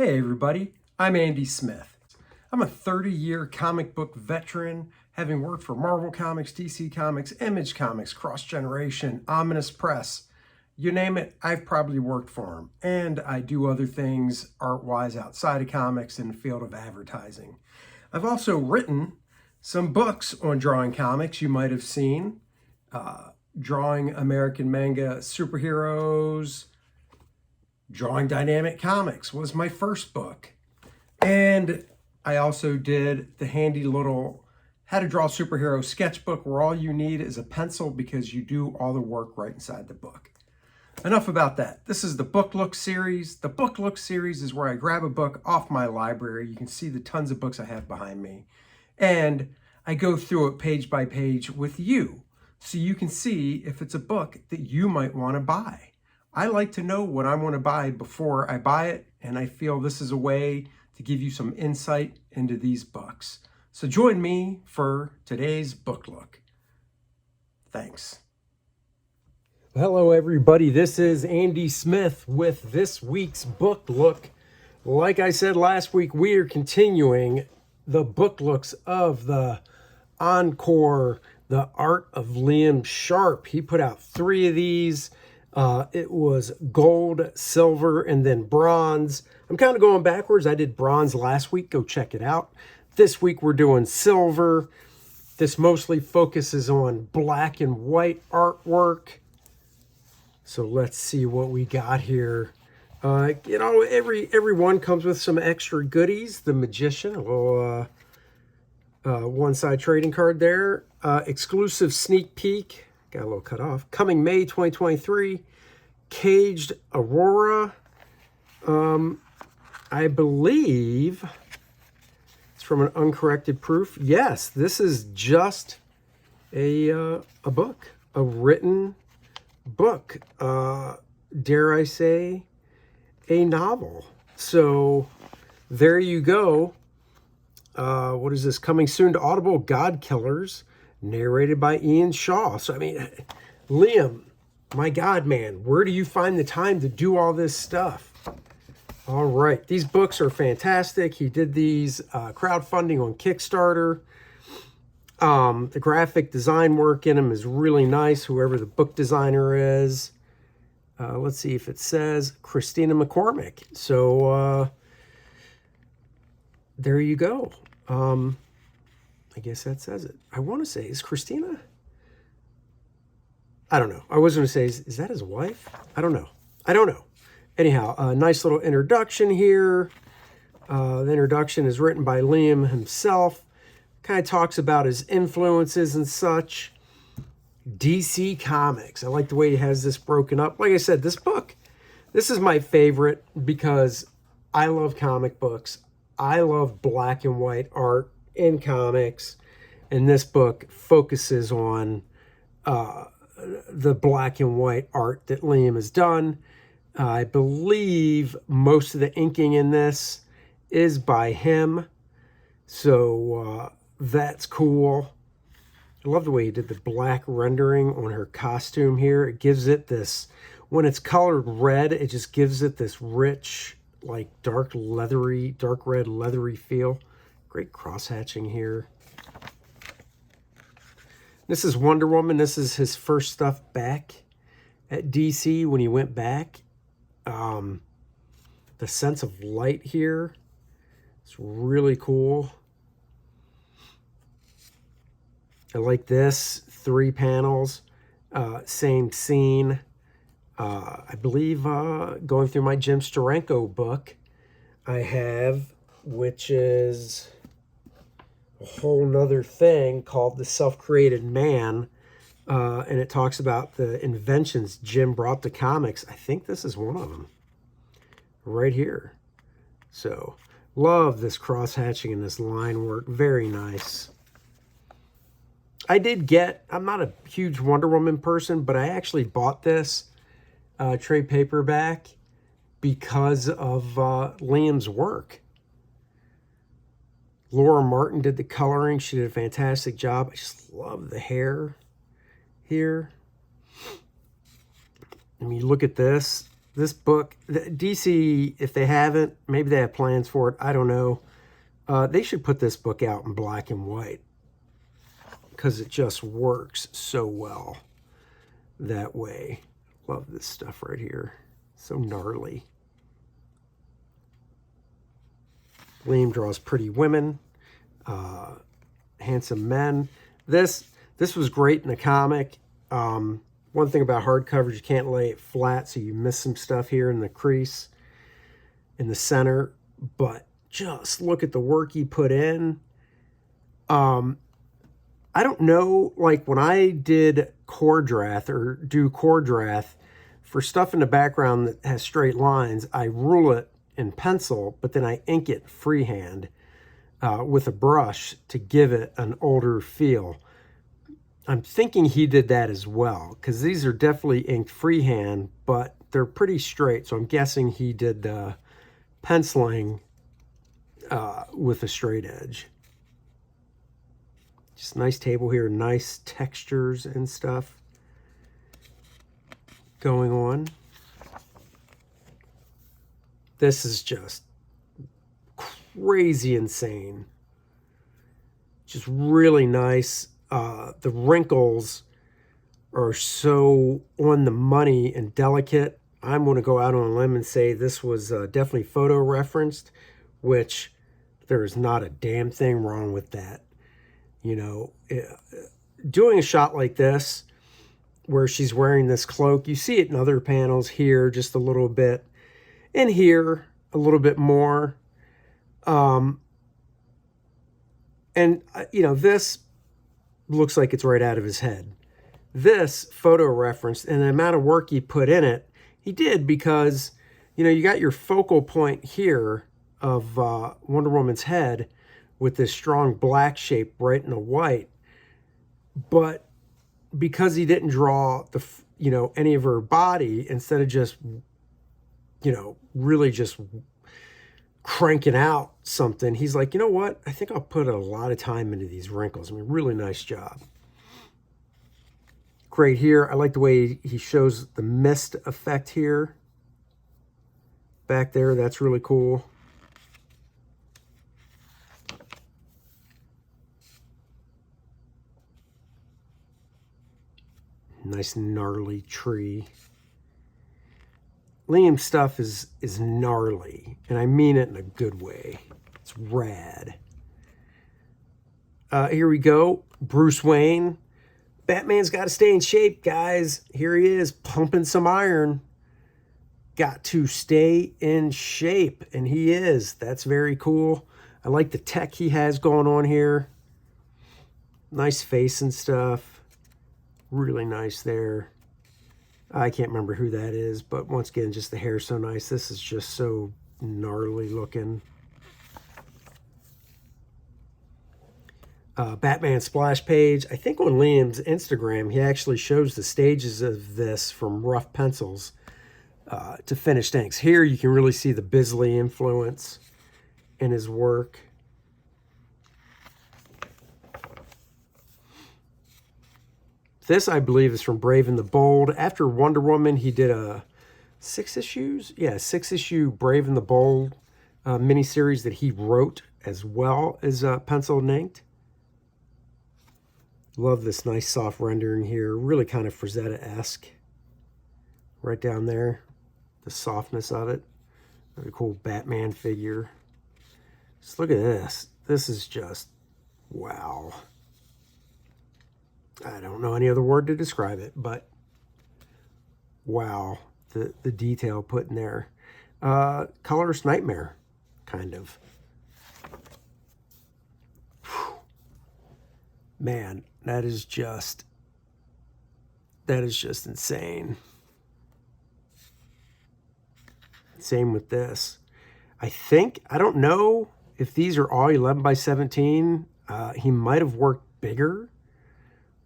Hey everybody, I'm Andy Smith. I'm a 30-year comic book veteran, having worked for Marvel Comics, DC Comics, Image Comics, Cross Generation, Ominous Press. You name it, I've probably worked for them. And I do other things art-wise outside of comics in the field of advertising. I've also written some books on drawing comics you might have seen. Drawing American manga superheroes, Drawing Dynamic Comics was my first book. And I also did the handy little How to Draw Superhero sketchbook where all you need is a pencil because you do all the work right inside the book. Enough about that. This is the Book Look series. The Book Look series is where I grab a book off my library. You can see the tons of books I have behind me. And I go through it page by page with you so you can see if it's a book that you might want to buy. I like to know what I want to buy before I buy it, and I feel this is a way to give you some insight into these books. So join me for today's book look. Thanks. Hello everybody, this is Andy Smith with this week's book look. Like I said last week, we are continuing the book looks of the ENCORE, The Art of Liam Sharp. He put out 3 of these. It was gold, silver, and then bronze. I'm kind of going backwards. I did bronze last week. Go check it out. This week we're doing silver. This mostly focuses on black and white artwork. So let's see what we got here. Every one comes with some extra goodies. The Magician, a little one-side trading card there. Exclusive sneak peek. Got a little cut off. Coming May 2023, Caged Aurora. I believe it's from an uncorrected proof. Yes, this is just a book, a written book. Dare I say, a novel. So there you go. What is this? Coming soon to Audible, God Killers. Narrated by Ian Shaw. So, I mean, Liam, my God, man, where do you find the time to do all this stuff? All right. These books are fantastic. He did these crowdfunding on Kickstarter. The graphic design work in them is really nice, whoever the book designer is. Let's see if it says Christina McCormick. So, there you go. I guess that says it. I want to say, is Christina? I don't know. I was going to say, is that his wife? I don't know. Anyhow, a nice little introduction here. The introduction is written by Liam himself. Kind of talks about his influences and such. DC Comics. I like the way he has this broken up. Like I said, this book, this is my favorite because I love comic books. I love black and white art in comics, and this book focuses on the black and white art that Liam has done. I believe most of the inking in this is by him, so that's cool. I love the way he did the black rendering on her costume here. It gives it this, when it's colored red, it just gives it this rich, like dark red leathery feel. Great cross-hatching here. This is Wonder Woman. This is his first stuff back at DC when he went back. The sense of light here, it's really cool. I like this. 3 panels, same scene. I believe going through my Jim Steranko book, I have, which is a whole nother thing called The Self-Created Man, and it talks about the inventions Jim brought to comics. I think this is one of them right here. So love this cross-hatching and this line work. Very nice. I'm not a huge Wonder Woman person, but I actually bought this trade paperback because of Liam's work. Laura Martin did the coloring. She did a fantastic job. I just love the hair here. I mean, you look at this. This book, DC, if they haven't, maybe they have plans for it. I don't know. They should put this book out in black and white because it just works so well that way. Love this stuff right here. So gnarly. Liam draws pretty women, handsome men. This was great in the comic. One thing about hardcovers, you can't lay it flat, so you miss some stuff here in the crease, in the center. But just look at the work he put in. I don't know, like when I did Kor-Drath or do Kor-Drath, for stuff in the background that has straight lines, I rule it in pencil, but then I ink it freehand with a brush to give it an older feel. I'm thinking he did that as well, because these are definitely inked freehand, but they're pretty straight, so I'm guessing he did penciling with a straight edge. Just nice table here, nice textures and stuff going on. This is just crazy insane. Just really nice. The wrinkles are so on the money and delicate. I'm going to go out on a limb and say this was definitely photo referenced, which there is not a damn thing wrong with that. You know, doing a shot like this where she's wearing this cloak, you see it in other panels here just a little bit, and here a little bit more. And, you know, this looks like it's right out of his head. This photo reference and the amount of work he put in it, he did because, you know, you got your focal point here of Wonder Woman's head with this strong black shape right in the white. But because he didn't draw the, you know, any of her body, instead of just, you know, really just cranking out something, he's like, you know what? I think I'll put a lot of time into these wrinkles. I mean, really nice job. Great here. I like the way he shows the mist effect here. Back there, that's really cool. Nice gnarly tree. Liam's stuff is gnarly, and I mean it in a good way. It's rad. Here we go. Bruce Wayne. Batman's got to stay in shape, guys. Here he is, pumping some iron. Got to stay in shape, and he is. That's very cool. I like the tech he has going on here. Nice face and stuff. Really nice there. I can't remember who that is, but once again, just the hair so nice. This is just so gnarly looking. Batman splash page. I think on Liam's Instagram, he actually shows the stages of this from rough pencils to finished inks. Here you can really see the Bisley influence in his work. This, I believe, is from Brave and the Bold. After Wonder Woman, he did a 6 issues? Yeah, 6-issue Brave and the Bold miniseries that he wrote as well as penciled and inked. Love this nice soft rendering here. Really kind of Frazetta-esque. Right down there. The softness of it. Very cool Batman figure. Just look at this. This is just, wow. I don't know any other word to describe it, but wow, the detail put in there. Colorist Nightmare, kind of. Whew. Man, that is just insane. Same with this. I don't know if these are all 11 by 17. He might have worked bigger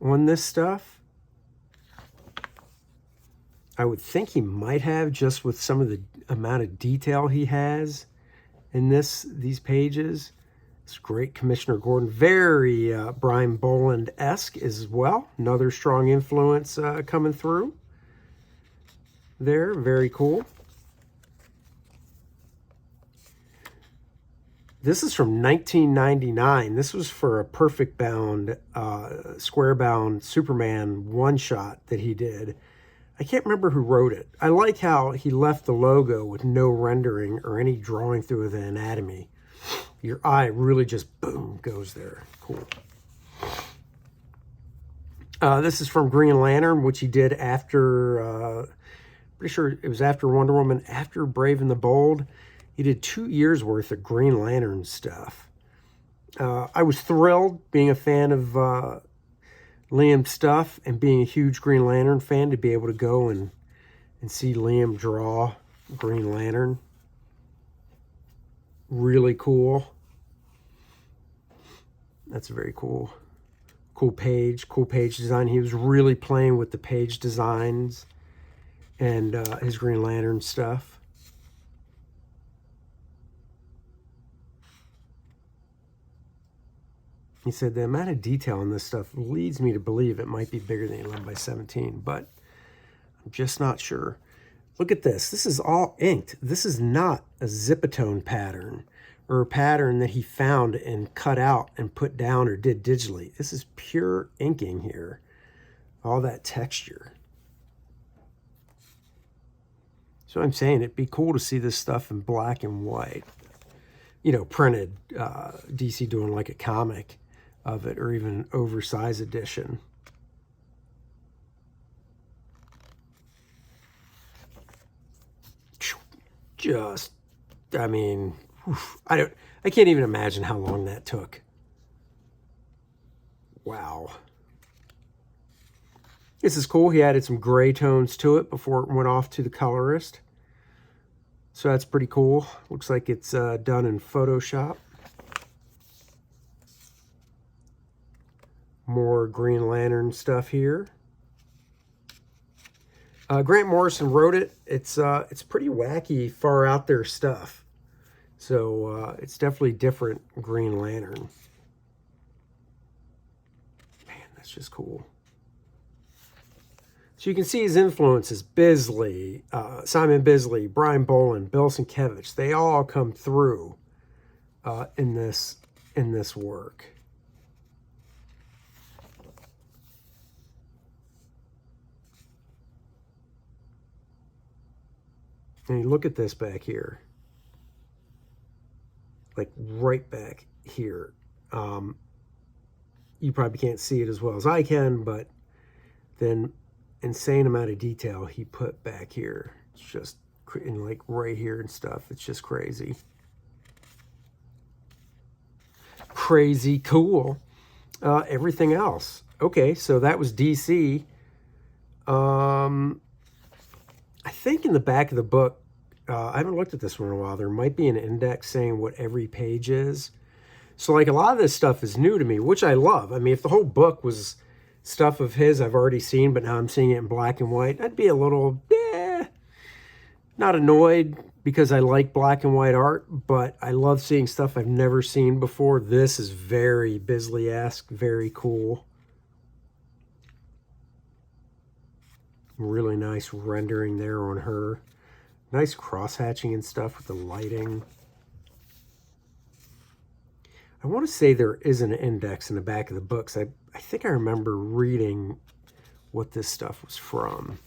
on this stuff. I would think he might have, just with some of the amount of detail he has in these pages. It's great. Commissioner Gordon, very Brian Boland-esque as well. Another strong influence coming through there. Very cool. This is from 1999. This was for a perfect bound, square bound Superman one-shot that he did. I can't remember who wrote it. I like how he left the logo with no rendering or any drawing through the anatomy. Your eye really just, boom, goes there. Cool. This is from Green Lantern, which he did after, pretty sure it was after Wonder Woman, after Brave and the Bold. He did 2 years worth of Green Lantern stuff. I was thrilled being a fan of Liam's stuff and being a huge Green Lantern fan to be able to go and see Liam draw Green Lantern. Really cool. That's very cool. Cool page design. He was really playing with the page designs and his Green Lantern stuff. He said, the amount of detail in this stuff leads me to believe it might be bigger than 11 by 17, but I'm just not sure. Look at this. This is all inked. This is not a zipatone pattern or a pattern that he found and cut out and put down or did digitally. This is pure inking here. All that texture. So I'm saying it'd be cool to see this stuff in black and white. You know, printed, DC doing like a comic of it, or even an oversized edition. Just, I mean, I can't even imagine how long that took. Wow. This is cool. He added some gray tones to it before it went off to the colorist. So that's pretty cool. Looks like it's done in Photoshop. More Green Lantern stuff here. Grant Morrison wrote it. It's pretty wacky, far out there stuff. So it's definitely different Green Lantern. Man, that's just cool. So you can see his influences: Bisley, Simon Bisley, Brian Boland, Bill Sienkiewicz. They all come through in this work. And you look at this back here, like right back here. You probably can't see it as well as I can, but then insane amount of detail he put back here. It's just in like right here and stuff. It's just crazy. Crazy cool. Everything else. Okay, so that was DC. I think in the back of the book, I haven't looked at this one in a while, there might be an index saying what every page is. So like a lot of this stuff is new to me, which I love. I mean, if the whole book was stuff of his I've already seen, but now I'm seeing it in black and white, I'd be a little, not annoyed, because I like black and white art, but I love seeing stuff I've never seen before. This is very Bisley-esque, very cool. Really nice rendering there on her. Nice cross-hatching and stuff with the lighting. I want to say there is an index in the back of the books. I think I remember reading what this stuff was from.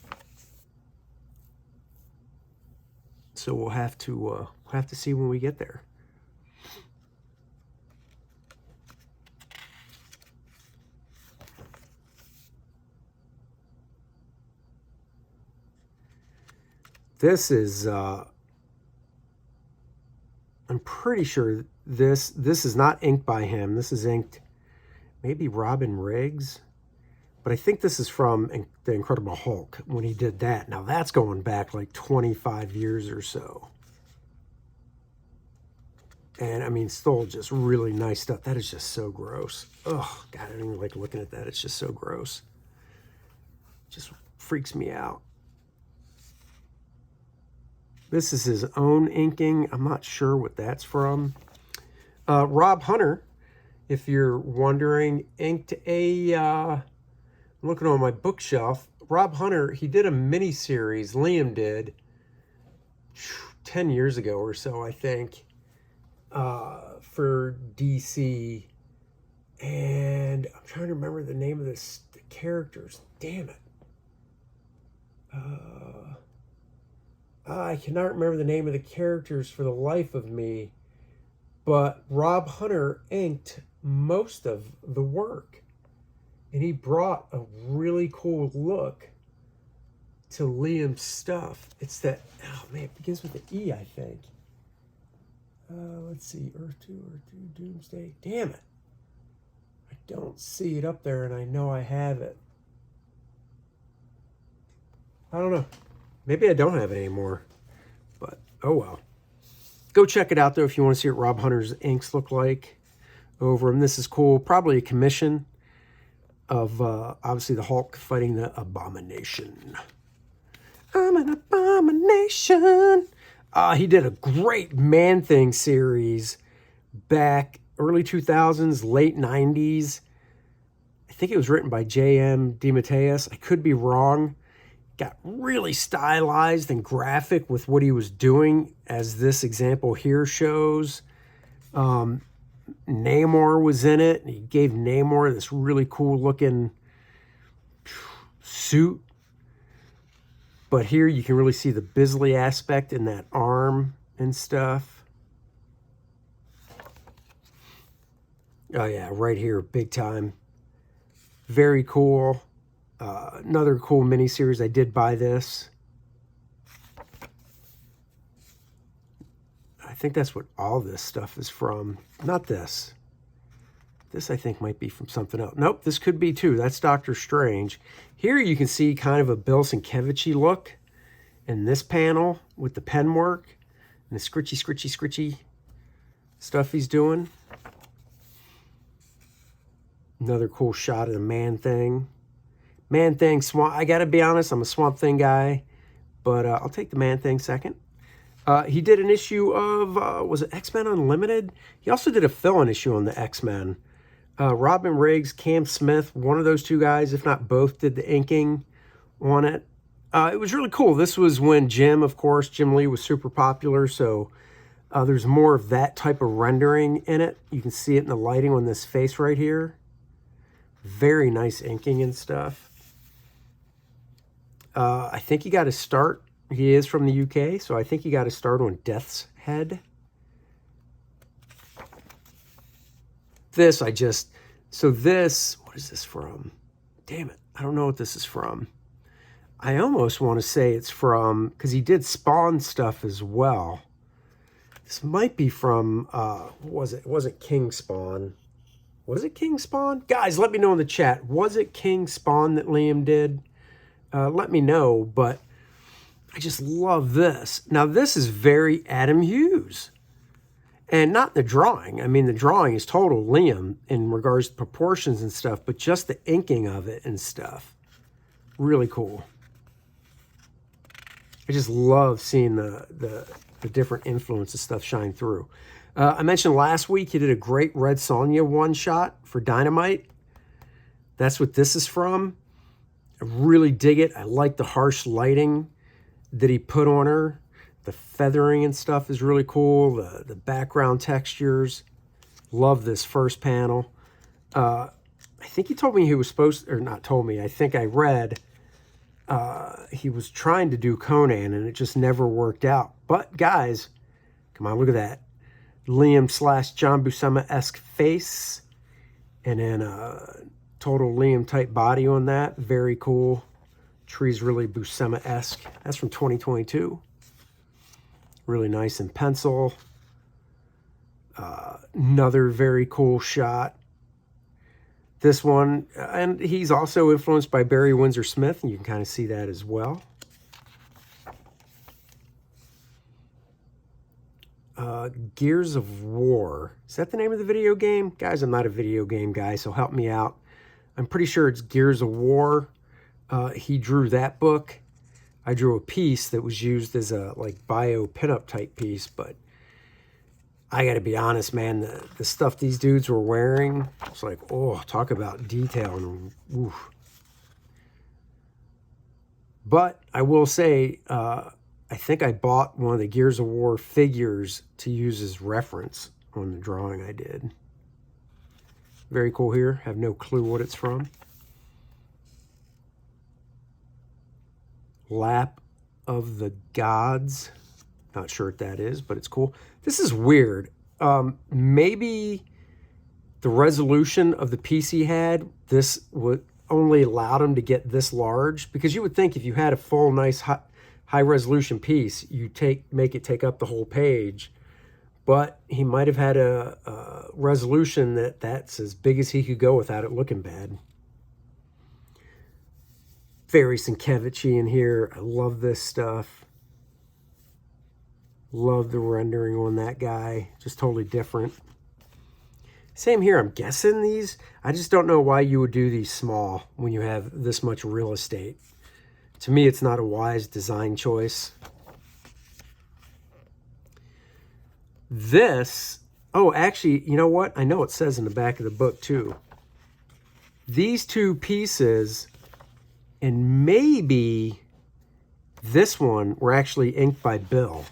So we'll have to see when we get there. This is, I'm pretty sure this is not inked by him. This is inked, maybe Robin Riggs. But I think this is from The Incredible Hulk when he did that. Now that's going back like 25 years or so. And I mean, still just really nice stuff. That is just so gross. Oh, God, I don't even like looking at that. It's just so gross. It just freaks me out. This is his own inking. I'm not sure what that's from. Rob Hunter, if you're wondering, inked a, I'm looking on my bookshelf. Rob Hunter, he did a mini-series, Liam did, 10 years ago or so, I think. for DC. And I'm trying to remember the name of the characters. Damn it. I cannot remember the name of the characters for the life of me. But Rob Hunter inked most of the work. And he brought a really cool look to Liam's stuff. It's that, oh man, it begins with an E, I think. Let's see, Earth 2, Doomsday. Damn it. I don't see it up there, and I know I have it. I don't know. Maybe I don't have it anymore. But, oh well. Go check it out, though, if you want to see what Rob Hunter's inks look like over him. This is cool. Probably a commission of, obviously, the Hulk fighting the Abomination. I'm an abomination. He did a great Man-Thing series back early 2000s, late 90s. I think it was written by J.M. DeMatteis. I could be wrong. Got really stylized and graphic with what he was doing, as this example here shows. Namor was in it. And he gave Namor this really cool looking suit. But here you can really see the Bisley aspect in that arm and stuff. Oh yeah, right here, big time. Very cool. Another cool miniseries. I did buy this. I think that's what all this stuff is from. Not this. This, I think, might be from something else. Nope, this could be too. That's Doctor Strange. Here you can see kind of a Bill Sienkiewicz look in this panel with the pen work and the scritchy stuff he's doing. Another cool shot of the Man-Thing. Man-Thing, Swamp. I got to be honest, I'm a Swamp Thing guy, but I'll take the Man-Thing second. He did an issue of, was it X-Men Unlimited? He also did a fill-in issue on the X-Men. Robin Riggs, Cam Smith, one of those two guys, if not both, did the inking on it. It was really cool. This was when Jim Lee was super popular, so there's more of that type of rendering in it. You can see it in the lighting on this face right here. Very nice inking and stuff. I think he got his start. He is from the UK, so I think he got his start on Death's Head. This, what is this from? Damn it, I don't know what this is from. I almost want to say it's from, because he did Spawn stuff as well. This might be from, what was it? It wasn't King Spawn. Was it King Spawn? Guys, let me know in the chat. Was it King Spawn that Liam did? Let me know, but I just love this. Now, this is very Adam Hughes. And not the drawing. I mean, the drawing is total Liam in regards to proportions and stuff, but just the inking of it and stuff. Really cool. I just love seeing the different influences stuff shine through. I mentioned last week he did a great Red Sonja one-shot for Dynamite. That's what this is from. I really dig it. I like the harsh lighting that he put on her. The feathering and stuff is really cool. The background textures. Love this first panel. I think he told me he was supposed to, or not told me, I think I read he was trying to do Conan and it just never worked out. But guys, come on, look at that. Liam / John Buscema-esque face. And then total Liam type body on that. Very cool. Tree's really Buscema-esque. That's from 2022. Really nice in pencil. Another very cool shot. This one, and he's also influenced by Barry Windsor Smith, and you can kind of see that as well. Gears of War. Is that the name of the video game? Guys, I'm not a video game guy, so help me out. I'm pretty sure it's Gears of War. He drew that book. I drew a piece that was used as a like bio pinup type piece, but I got to be honest, man, the stuff these dudes were wearing, it's like, oh, talk about detail. And, oof. But I will say, I think I bought one of the Gears of War figures to use as reference on the drawing I did. Very cool here. Have no clue what it's from. Lap of the Gods. Not sure what that is, but it's cool. This is weird. Maybe the resolution of the piece he had, this would only allowed him to get this large, because you would think if you had a full, nice, high resolution piece, you make it take up the whole page. But he might have had a resolution that's as big as he could go without it looking bad. Very Sienkiewicz-y in here. I love this stuff. Love the rendering on that guy. Just totally different. Same here. I'm guessing these. I just don't know why you would do these small when you have this much real estate. To me, it's not a wise design choice. This, oh, actually, you know what? I know it says in the back of the book, too. These two pieces, and maybe this one, were actually inked by Bill.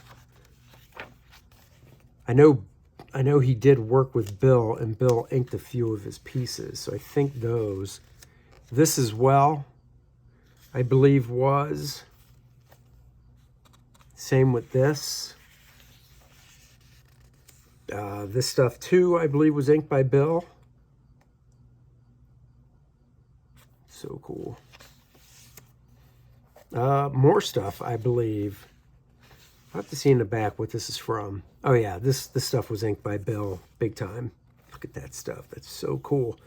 I know he did work with Bill, and Bill inked a few of his pieces. So I think those. This as well, I believe, was. Same with this. This stuff, too, I believe, was inked by Bill. So cool. More stuff, I believe. I'll have to see in the back what this is from. Oh, yeah, this stuff was inked by Bill, big time. Look at that stuff. That's so cool.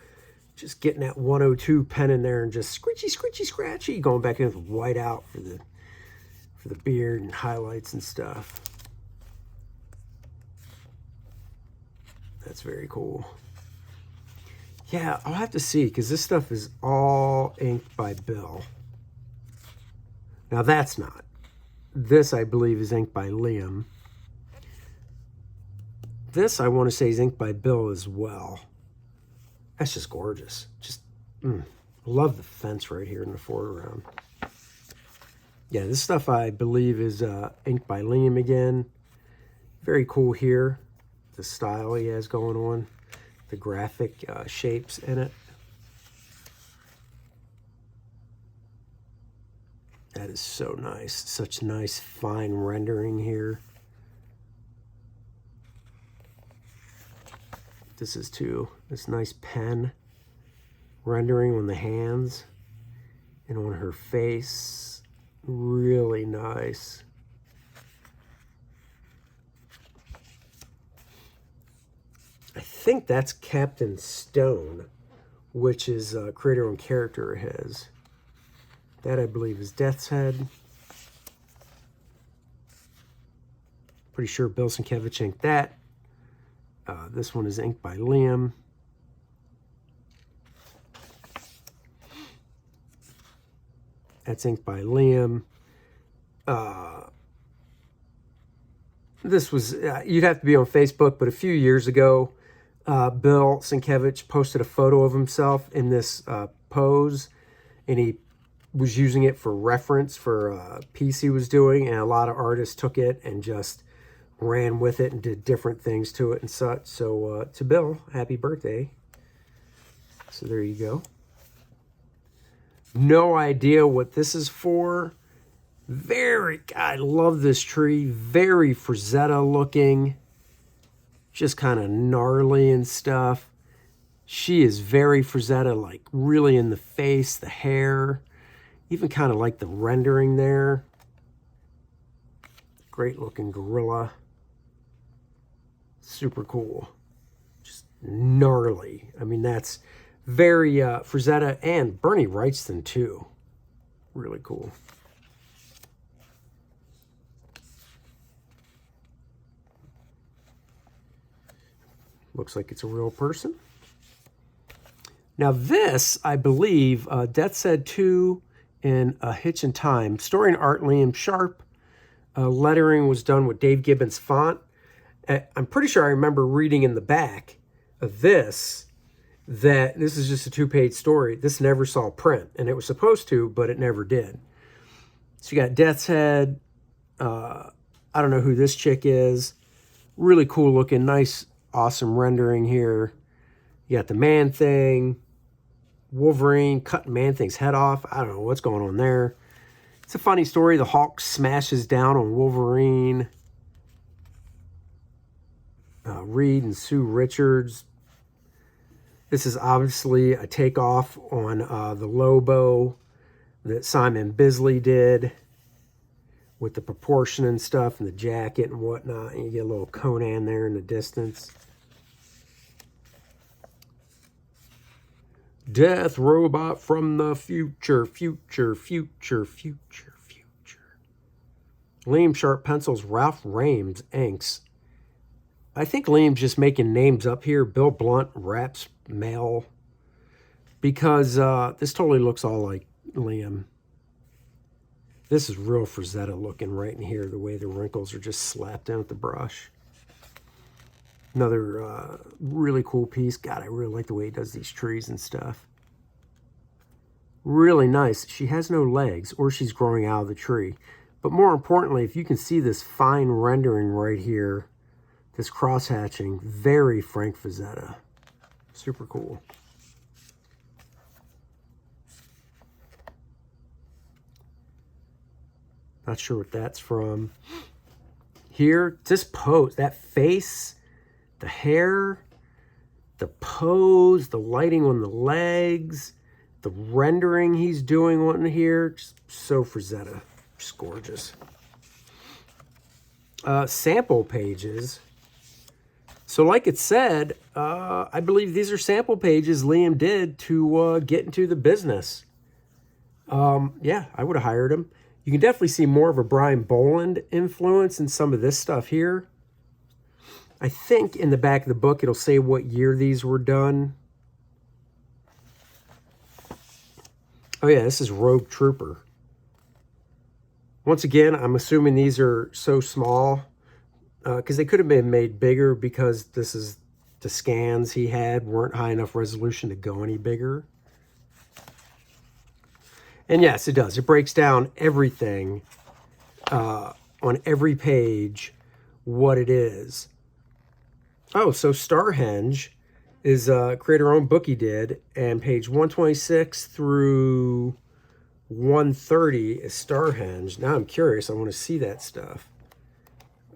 Just getting that 102 pen in there and just scritchy, scritchy, scratchy. Going back in with white out for the beard and highlights and stuff. That's very cool. Yeah, I'll have to see, because this stuff is all inked by Bill. Now, that's not. This, I believe, is inked by Liam. This, I want to say, is inked by Bill as well. That's just gorgeous. Just, love the fence right here in the foreground. Yeah, this stuff, I believe, is inked by Liam again. Very cool here. The style he has going on. The graphic shapes in it. That is so nice. Such nice fine rendering here. This is too. This nice pen rendering on the hands and on her face. Really nice. I think that's Captain Stone, which is a creator and character of his. That, I believe, is Death's Head. Pretty sure Bill Sienkiewicz inked that. This one is inked by Liam. That's inked by Liam. This was, you'd have to be on Facebook, but a few years ago, Bill Sienkiewicz posted a photo of himself in this pose, and he was using it for reference for a piece he was doing, and a lot of artists took it and just ran with it and did different things to it and such. So to Bill, happy birthday. So there you go. No idea what this is for. I love this tree. Very Frazetta looking. Just kind of gnarly and stuff. She is very Frazetta, like really in the face, the hair. Even kind of like the rendering there. Great looking gorilla. Super cool. Just gnarly. I mean, that's very Frazetta, and Bernie Wrightston too. Really cool. Looks like it's a real person. Now this, I believe, Death's Head 2 and A Hitch in Time. Story and art, Liam Sharp. Lettering was done with Dave Gibbons font. I'm pretty sure I remember reading in the back of this that this is just a 2-page story. This never saw print, and it was supposed to, but it never did. So you got Death's Head. I don't know who this chick is. Really cool looking, nice Awesome rendering here. You got the Man-Thing, Wolverine cutting Man-Thing's head off. I don't know what's going on there. It's a funny story. The Hulk smashes down on Wolverine. Reed and Sue Richards. This is obviously a takeoff on the Lobo that Simon Bisley did with the proportion and stuff and the jacket and whatnot. And you get a little Conan there in the distance. Death Robot from the future, future, future, future, future. Liam Sharp pencils, Ralph Rames inks. I think Liam's just making names up here. Bill Blunt wraps mail. Because this totally looks all like Liam. This is real Frazetta looking right in here. The way the wrinkles are just slapped down with the brush. Another really cool piece. God, I really like the way he does these trees and stuff. Really nice. She has no legs, or she's growing out of the tree. But more importantly, if you can see this fine rendering right here, this cross-hatching, very Frank Frazetta. Super cool. Not sure what that's from. Here, just pose. That face, the hair, the pose, the lighting on the legs, the rendering he's doing on here. Just so Frazetta. Just gorgeous. Sample pages. So like it said, I believe these are sample pages Liam did to get into the business. Yeah, I would have hired him. You can definitely see more of a Brian Boland influence in some of this stuff here. I think in the back of the book, it'll say what year these were done. Oh yeah, this is Rogue Trooper. Once again, I'm assuming these are so small because they could have been made bigger because this is the scans he had weren't high enough resolution to go any bigger. And yes, it does. It breaks down everything on every page, what it is. Oh, so Starhenge is a creator-owned book he did, and page 126 through 130 is Starhenge. Now I'm curious. I want to see that stuff.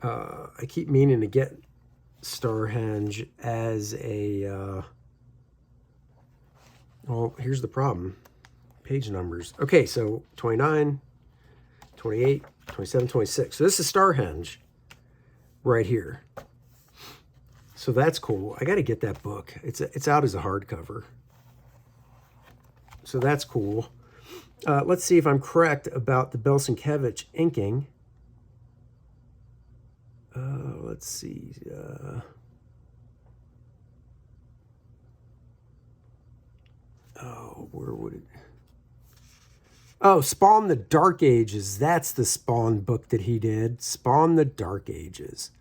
I keep meaning to get Starhenge as a... well, here's the problem. Page numbers. Okay, so 29, 28, 27, 26. So this is Starhenge right here. So that's cool. I got to get that book. It's out as a hardcover. So that's cool. Let's see if I'm correct about the Belsinkevich inking. Let's see. Oh, where would it... Oh, Spawn the Dark Ages. That's the Spawn book that he did. Spawn the Dark Ages.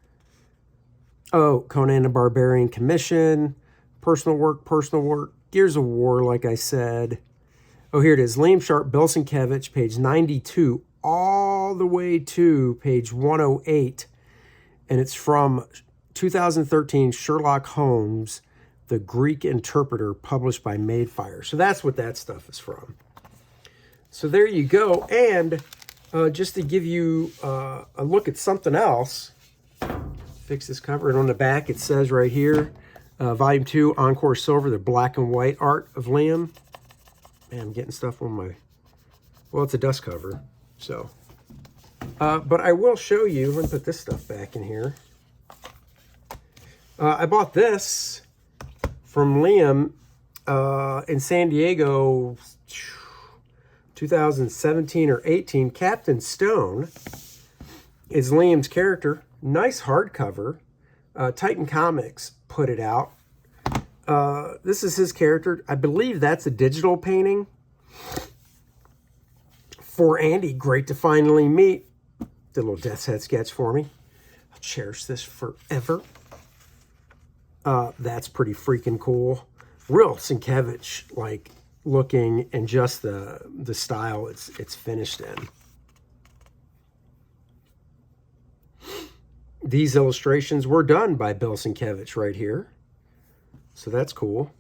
Oh, Conan the Barbarian Commission. Personal work, personal work. Gears of War, like I said. Oh, here it is. Liam Sharp, Belsinkevich, page 92, all the way to page 108. And it's from 2013 Sherlock Holmes, The Greek Interpreter, published by Madefire. So that's what that stuff is from. So there you go. And just to give you a look at something else, fix this cover. And on the back, it says right here, Volume 2, Encore Silver, the black and white art of Liam. Man, I'm getting stuff on my... Well, it's a dust cover, so... but I will show you... Let me put this stuff back in here. I bought this from Liam in San Diego... 2017 or 18, Captain Stone is Liam's character. Nice hardcover. Titan Comics put it out. This is his character. I believe that's a digital painting. For Andy, great to finally meet. Did a little Death's Head sketch for me. I'll cherish this forever. That's pretty freaking cool. Real Sienkiewicz, like, looking, and just the style it's finished in. these illustrations were done by Bill Sienkiewicz right here. So that's cool.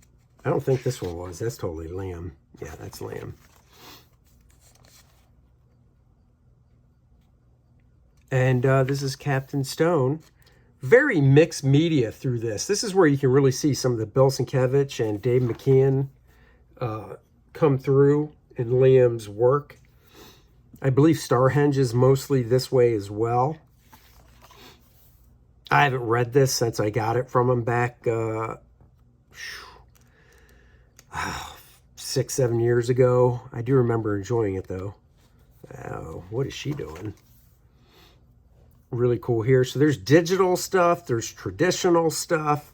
I don't think this one was. That's totally Liam. Yeah, that's Liam. And this is Captain Stone. Very mixed media through this. This is where you can really see some of the Bill Sienkiewicz and Dave McKeon come through in Liam's work. I believe Starhenge is mostly this way as well. I haven't read this since I got it from him back 6-7 years ago. I do remember enjoying it though. Oh, what is she doing? Really cool here. So there's digital stuff, there's traditional stuff,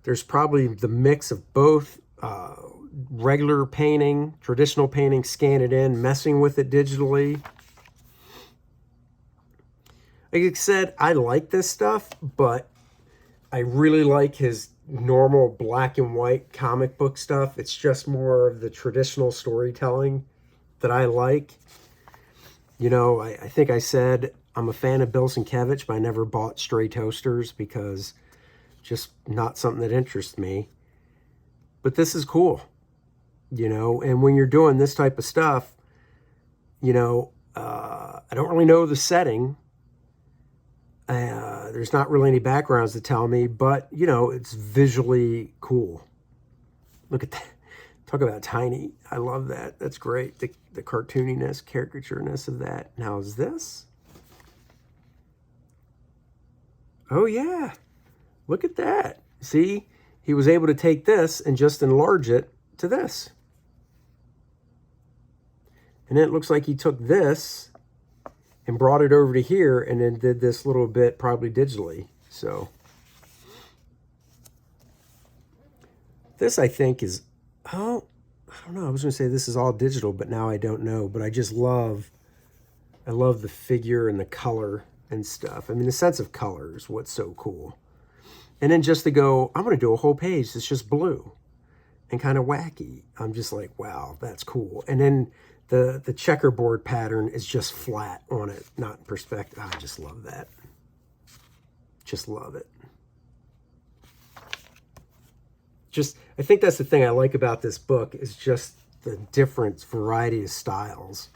there's probably the mix of both, regular painting, traditional painting, scan it in, messing with it digitally. Like I said, I like this stuff, but I really like his normal black and white comic book stuff. It's just more of the traditional storytelling that I like. You know, I think I said I'm a fan of Bill Sienkiewicz, but I never bought Stray Toasters because just not something that interests me. But this is cool, you know, and when you're doing this type of stuff, you know, I don't really know the setting. There's not really any backgrounds to tell me, but, you know, it's visually cool. Look at that. Talk about tiny. I love that. That's great. The cartooniness, caricatureness of that. Now is this? Oh, yeah. Look at that. See? He was able to take this and just enlarge it to this. And then it looks like he took this and brought it over to here and then did this little bit probably digitally. So this, I think, is, oh, I don't know. I was going to say this is all digital, but now I don't know. But I just love, I love the figure and the color and stuff. I mean, the sense of color is what's so cool. And then just to go, I'm going to do a whole page that's just blue and kind of wacky. I'm just like, wow, that's cool. And then the checkerboard pattern is just flat on it, not in perspective. I just love that. Just love it. Just, I think that's the thing I like about this book is just the different variety of styles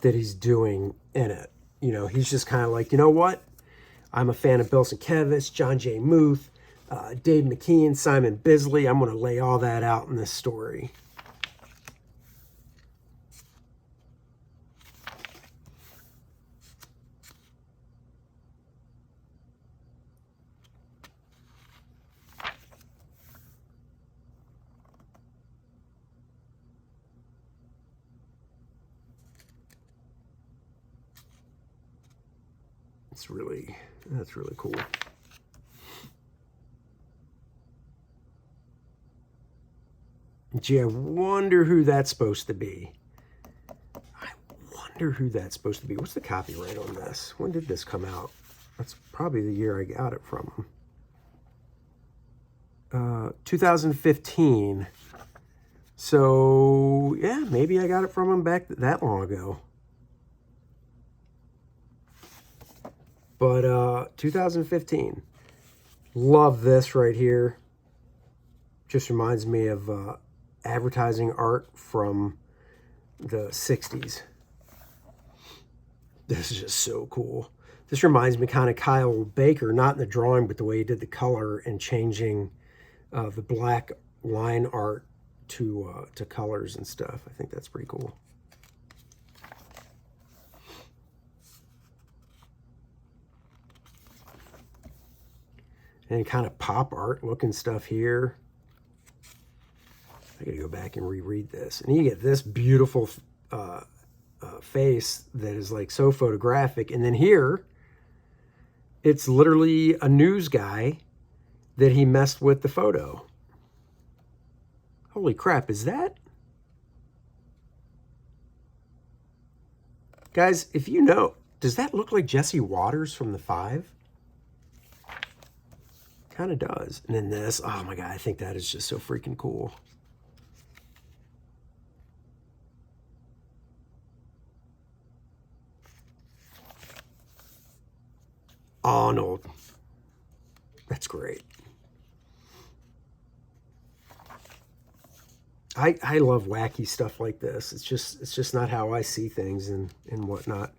that he's doing in it. You know, he's just kind of like, you know what? I'm a fan of Bill Sienkiewicz, John J. Muth, Dave McKean, Simon Bisley. I'm going to lay all that out in this story. That's really cool. Gee, I wonder who that's supposed to be. I wonder who that's supposed to be. What's the copyright on this? When did this come out? That's probably the year I got it from him. 2015. So, yeah, maybe I got it from him back that long ago. But 2015. Love this right here. Just reminds me of advertising art from the 60s. This is just so cool. This reminds me kind of Kyle Baker, not in the drawing, but the way he did the color and changing the black line art to colors and stuff. I think that's pretty cool. And kind of pop art looking stuff here. I gotta go back and reread this. And you get this beautiful face that is like so photographic. And then here, it's literally a news guy that he messed with the photo. Holy crap, is that? Guys, if you know, does that look like Jesse Waters from The Five? Kind of does. And then this, oh my God, I think that is just so freaking cool. Arnold. That's great. I love wacky stuff like this. It's just not how I see things and whatnot.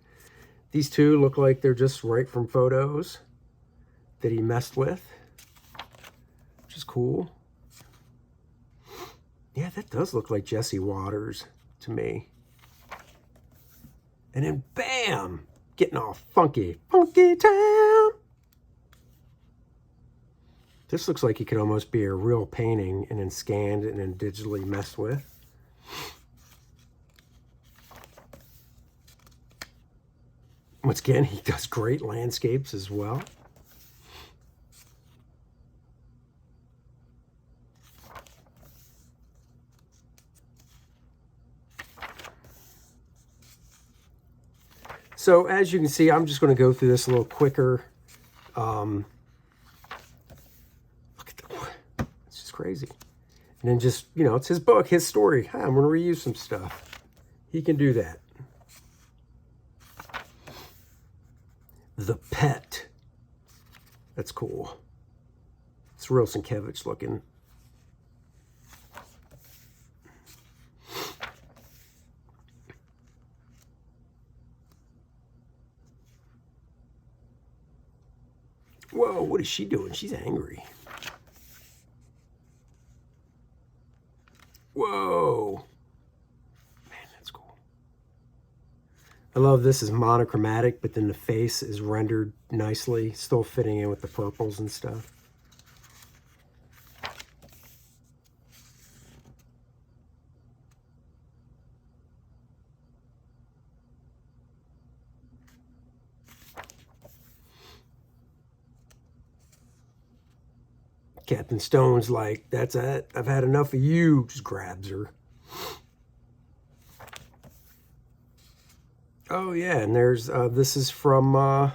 These two look like they're just right from photos that he messed with, which is cool. Yeah, that does look like Jesse Waters to me. And then bam, getting all funky, funky town. This looks like it could almost be a real painting and then scanned and then digitally messed with. Once again, he does great landscapes as well. So as you can see, I'm just going to go through this a little quicker. Look at that. It's just crazy. And then just, you know, it's his book, his story. Hi, I'm going to reuse some stuff. He can do that. The Pet. That's cool. It's real Sienkiewicz looking. Whoa, what is she doing? She's angry. Whoa. Man, that's cool. I love this is monochromatic, but then the face is rendered nicely, still fitting in with the purples and stuff. Captain Stone's like, that's it. I've had enough of you. Just grabs her. Oh, yeah. And there's, this is from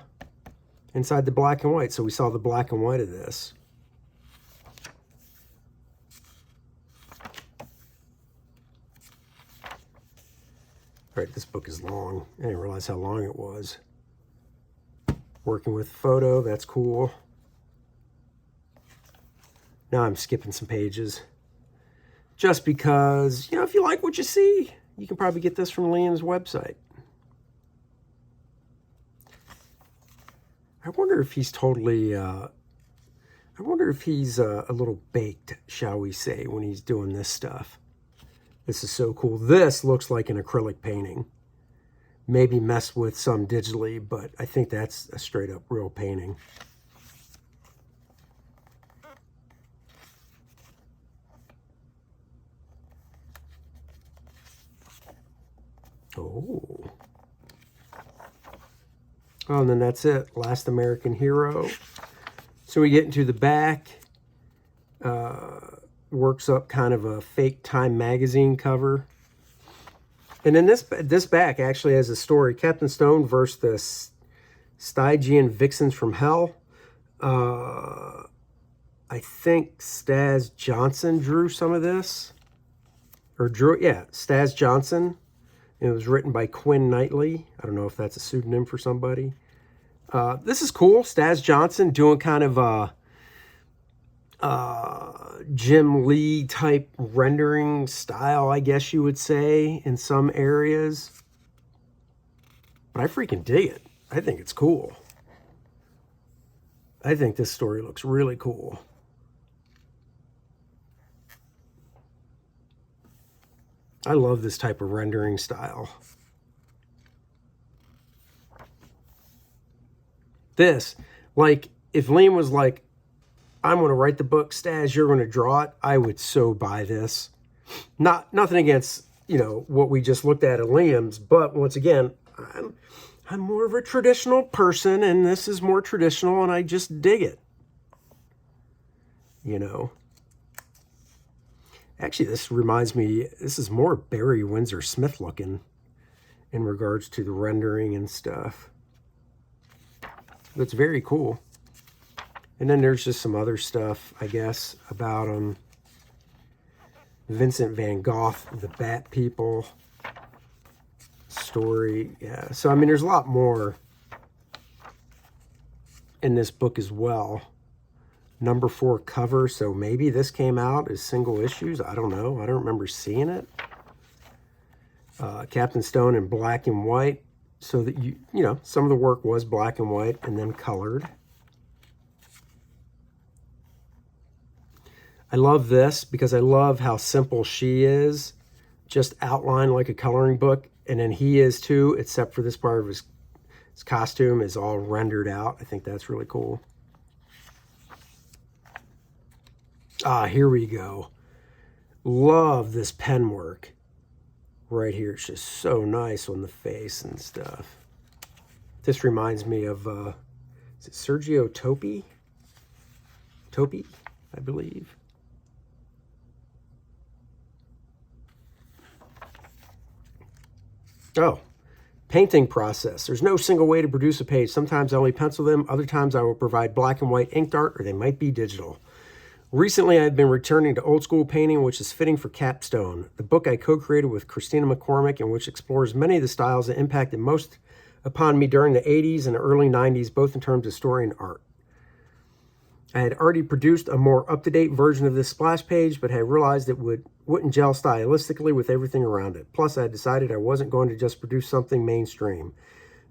inside the black and white. So we saw the black and white of this. All right, this book is long. I didn't realize how long it was. Working with photo, that's cool. Now I'm skipping some pages. Just because, you know, if you like what you see, you can probably get this from Liam's website. I wonder if he's totally, I wonder if he's a little baked, shall we say, when he's doing this stuff. This is so cool. This looks like an acrylic painting. Maybe messed with some digitally, but I think that's a straight up real painting. Oh. Oh, and then that's it. Last American Hero. So we get into the back. Works up kind of a fake Time magazine cover. And then this back actually has a story. Captain Stone versus the Stygian Vixens from Hell. I think Staz Johnson drew some of this. Staz Johnson. It was written by Quinn Knightley. I don't know if that's a pseudonym for somebody. This is cool. Staz Johnson doing kind of a Jim Lee type rendering style, I guess you would say, in some areas. But I freaking dig it. I think it's cool. I think this story looks really cool. I love this type of rendering style. This, like, if Liam was like, I'm going to write the book, Staz, you're going to draw it, I would so buy this. Nothing against, you know, what we just looked at Liam's, but once again, I'm more of a traditional person, and this is more traditional, and I just dig it. You know. Actually, this reminds me, this is more Barry Windsor Smith looking in regards to the rendering and stuff. That's very cool. And then there's just some other stuff, I guess, about Vincent van Gogh, the Bat People story. Yeah, so I mean, there's a lot more in this book as well. Number 4 cover, so maybe this came out as single issues. I don't know. I don't remember seeing it. Captain Stone in black and white, so that you know, some of the work was black and white and then colored. I love this because I love how simple she is. Just outlined like a coloring book, and then he is too, except for this part of his costume is all rendered out. I think that's really cool. Ah, here we go. Love this pen work right here. It's just so nice on the face and stuff. This reminds me of, is it Sergio Topi? Topi, I believe. Oh, painting process. There's no single way to produce a page. Sometimes I only pencil them. Other times I will provide black and white inked art, or they might be digital. Recently, I've been returning to old school painting, which is fitting for Capstone, the book I co-created with Christina McCormick, and which explores many of the styles that impacted most upon me during the 80s and early 90s, both in terms of story and art. I had already produced a more up-to-date version of this splash page, but had realized it wouldn't gel stylistically with everything around it. Plus, I had decided I wasn't going to just produce something mainstream.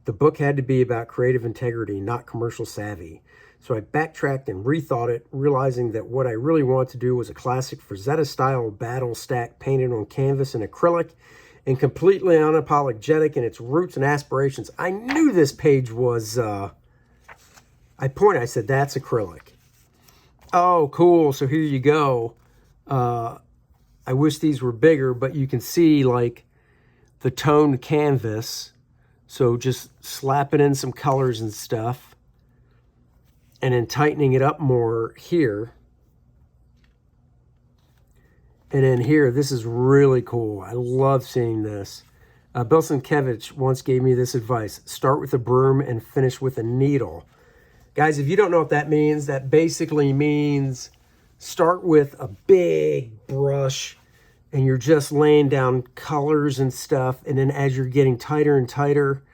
The book had to be about creative integrity, not commercial savvy. So I backtracked and rethought it, realizing that what I really wanted to do was a classic Frazetta-style battle stack painted on canvas and acrylic, and completely unapologetic in its roots and aspirations. I knew this page was, I said, that's acrylic. Oh, cool. So here you go. I wish these were bigger, but you can see like the toned canvas. So just slapping in some colors and stuff and then tightening it up more here. And then here, this is really cool. I love seeing this. Bill Sienkiewicz once gave me this advice: start with a broom and finish with a needle. Guys, if you don't know what that means, that basically means start with a big brush and you're just laying down colors and stuff. And then as you're getting tighter and tighter,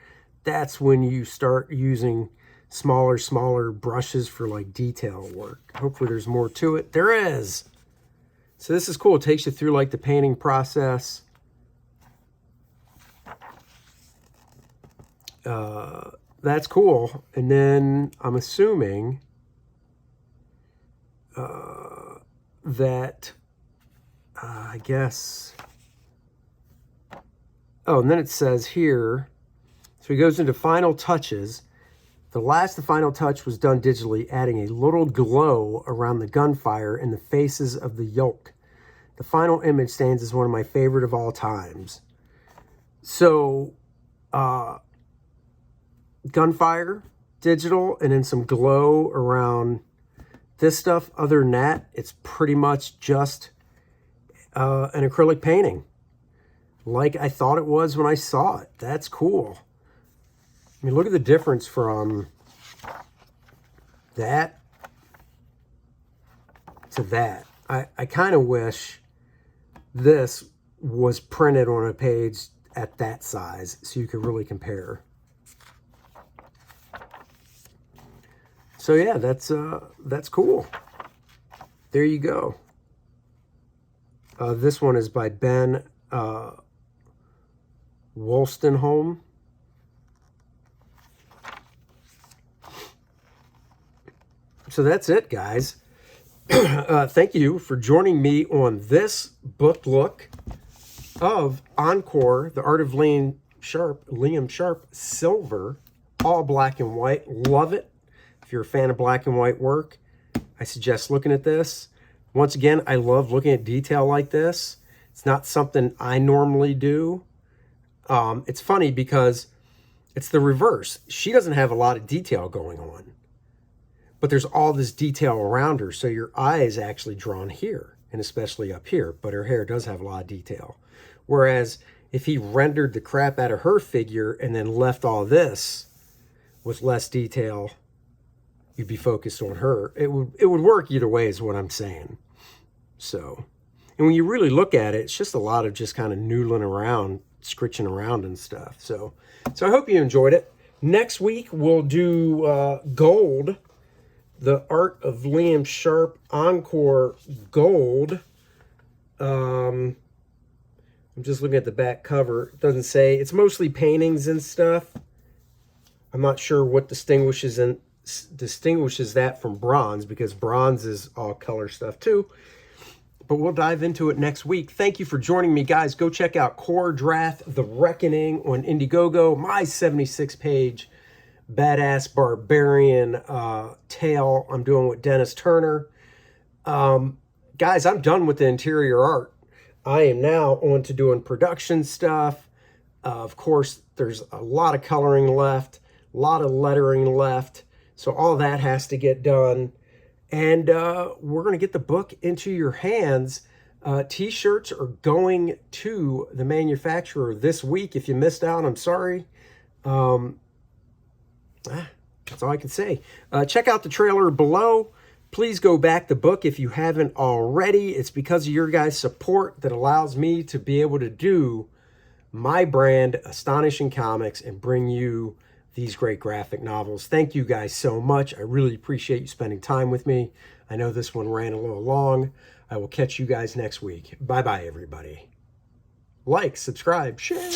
that's when you start using smaller brushes for like detail work. Hopefully there's more to it. There is. So this is cool. It takes you through like the painting process. That's cool. And then I'm assuming that I guess, oh, and then it says here, so he goes into final touches. The final touch was done digitally, adding a little glow around the gunfire and the faces of the yoke. The final image stands as one of my favorite of all times. So, gunfire, digital, and then some glow around this stuff. Other than that, it's pretty much just an acrylic painting, like I thought it was when I saw it. That's cool. I mean, look at the difference from that to that. I kind of wish this was printed on a page at that size so you could really compare. So yeah, that's cool. There you go. This one is by Ben Wolstenholme. So that's it, guys. Thank you for joining me on this book look of ENCORE, The Art of Liam Sharp, Silver, all black and white. Love it. If you're a fan of black and white work, I suggest looking at this. Once again, I love looking at detail like this. It's not something I normally do. It's funny because it's the reverse. She doesn't have a lot of detail going on, but there's all this detail around her. So your eye is actually drawn here, and especially up here, but her hair does have a lot of detail. Whereas if he rendered the crap out of her figure and then left all this with less detail, you'd be focused on her. It would work either way is what I'm saying. So, and when you really look at it, it's just a lot of just kind of noodling around, scritching around and stuff. So I hope you enjoyed it. Next week, we'll do gold The Art of Liam Sharp Encore Gold. I'm just looking at the back cover. It doesn't say. It's mostly paintings and stuff. I'm not sure what distinguishes that from bronze, because bronze is all color stuff too. But we'll dive into it next week. Thank you for joining me, guys. Go check out Kor-Drath, The Reckoning on Indiegogo, my 76-page badass barbarian tale I'm doing with Dennis Turner. Guys, I'm done with the interior art. I am now on to doing production stuff. Of course, there's a lot of coloring left, a lot of lettering left. So all that has to get done. And we're going to get the book into your hands. T-shirts are going to the manufacturer this week. If you missed out, I'm sorry. That's all I can say. Check out the trailer below. Please go back the book if you haven't already. It's because of your guys' support that allows me to be able to do my brand, Astonishing Comics, and bring you these great graphic novels. Thank you guys so much. I really appreciate you spending time with me. I know this one ran a little long. I will catch you guys next week. Bye-bye, everybody. Like, subscribe, share.